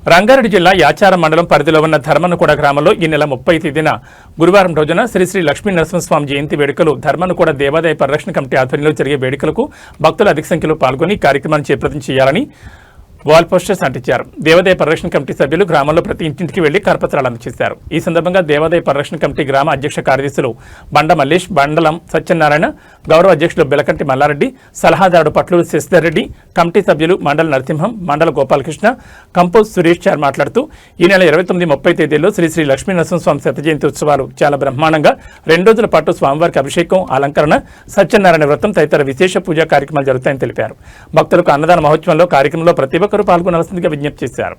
రంగారెడ్డి జిల్లా యాచారం మండలం పరిధిలో ఉన్న ధర్మన్నకూడ గ్రామంలో ఈ నెల 30 తేదీన గురువారం రోజున శ్రీ శ్రీ లక్ష్మీ నరసింహస్వామి జయంతి వేడుకలు ధర్మన్నకూడ దేవాదాయ పరిరక్షణ కమిటీ ఆధ్వర్యంలో జరిగే వేడుకలకు భక్తులు అధిక సంఖ్యలో పాల్గొని కార్యక్రమాన్ని చేపట్టం చేయాలని వాల్ పోస్టర్స్ అంటించారు. దేవాదాయ పరిరక్షణ కమిటీ సభ్యులు గ్రామంలో ప్రతి ఇంటింటికి వెళ్లి కరపత్రాలు అందజేశారు. ఈ సందర్భంగా దేవాదాయ పరిరక్షణ కమిటీ గ్రామ అధ్యక్ష కార్యదర్శులు బండ మల్లేష్, బండలం సత్యనారాయణ, గౌరవ అధ్యక్షులు బెలకంటి మల్లారెడ్డి, సలహాదారుడు పట్లూరు శశిధర్ రెడ్డి, కమిటీ సభ్యులు మండల నరసింహం, మండల గోపాలకృష్ణ, కంపోజ్ సురేష్ చార్ మాట్లాడుతూ ఈ నెల 29, 30 తేదీల్లో శ్రీ శ్రీ లక్ష్మీ నరసింహస్వామి శత జయంతి ఉత్సవాలు చాలా బ్రహ్మాండంగా 2 రోజుల పాటు స్వామివారికి అభిషేకం, అలంకరణ, సత్యనారాయణ వ్రతం తదితర విశేష పూజా కార్యక్రమాలు జరుగుతాయని తెలిపారు. భక్తులకు అన్నదాన మహోత్సవంలో కార్యక్రమంలో ప్రతి ఒక్కరూ పాల్గొనాల్సిందిగా విజ్ఞప్తి చేశారు.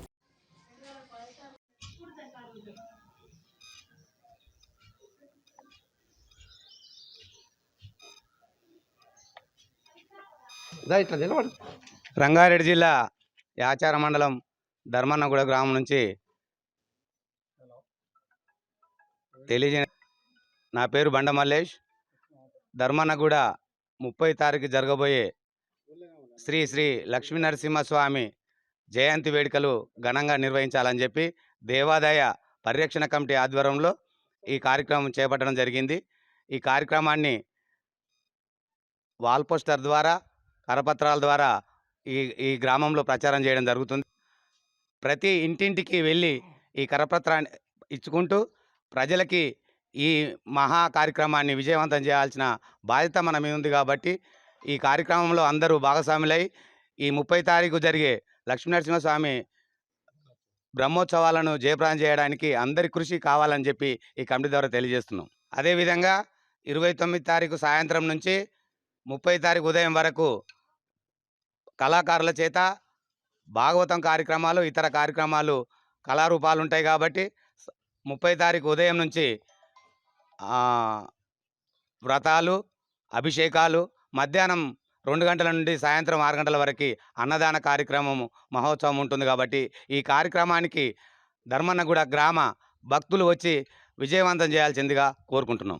రంగారెడ్డి జిల్లా యాచార మండలం ధర్మన్నగూడ గ్రామం నుంచి నా పేరు బండ మల్లేష్. ధర్మన్నగూడ 30 తారీఖు జరగబోయే శ్రీ శ్రీ లక్ష్మీ నరసింహస్వామి జయంతి వేడుకలు ఘనంగా నిర్వహించాలని చెప్పి దేవాదాయ పరిరక్షణ కమిటీ ఆధ్వర్యంలో ఈ కార్యక్రమం చేపట్టడం జరిగింది. ఈ కార్యక్రమాన్ని వాల్ పోస్టర్ ద్వారా, కరపత్రాల ద్వారా ఈ గ్రామంలో ప్రచారం చేయడం జరుగుతుంది. ప్రతి ఇంటింటికి వెళ్ళి ఈ కరపత్రాన్ని ఇచ్చుకుంటూ ప్రజలకి ఈ మహా కార్యక్రమాన్ని విజయవంతం చేయాల్సిన బాధ్యత మన మీద ఉంది. కాబట్టి ఈ కార్యక్రమంలో అందరూ భాగస్వాములై ఈ 30 తారీఖు జరిగే లక్ష్మీనరసింహస్వామి బ్రహ్మోత్సవాలను జయప్రదం చేయడానికి అందరి కృషి కావాలని చెప్పి ఈ కమిటీ ద్వారా తెలియజేస్తున్నాం. అదేవిధంగా 29 తారీఖు సాయంత్రం నుంచి 30 తారీఖు ఉదయం వరకు కళాకారుల చేత భాగవతం కార్యక్రమాలు, ఇతర కార్యక్రమాలు, కళారూపాలు ఉంటాయి. కాబట్టి 30 తారీఖు ఉదయం నుంచి వ్రతాలు, అభిషేకాలు, మధ్యాహ్నం 2 గంటల నుండి సాయంత్రం 6 గంటల వరకు అన్నదాన కార్యక్రమం మహోత్సవం ఉంటుంది. కాబట్టి ఈ కార్యక్రమానికి ధర్మన్నగూడ గ్రామ భక్తులు వచ్చి విజయవంతం చేయాల్సిందిగా కోరుకుంటున్నాం.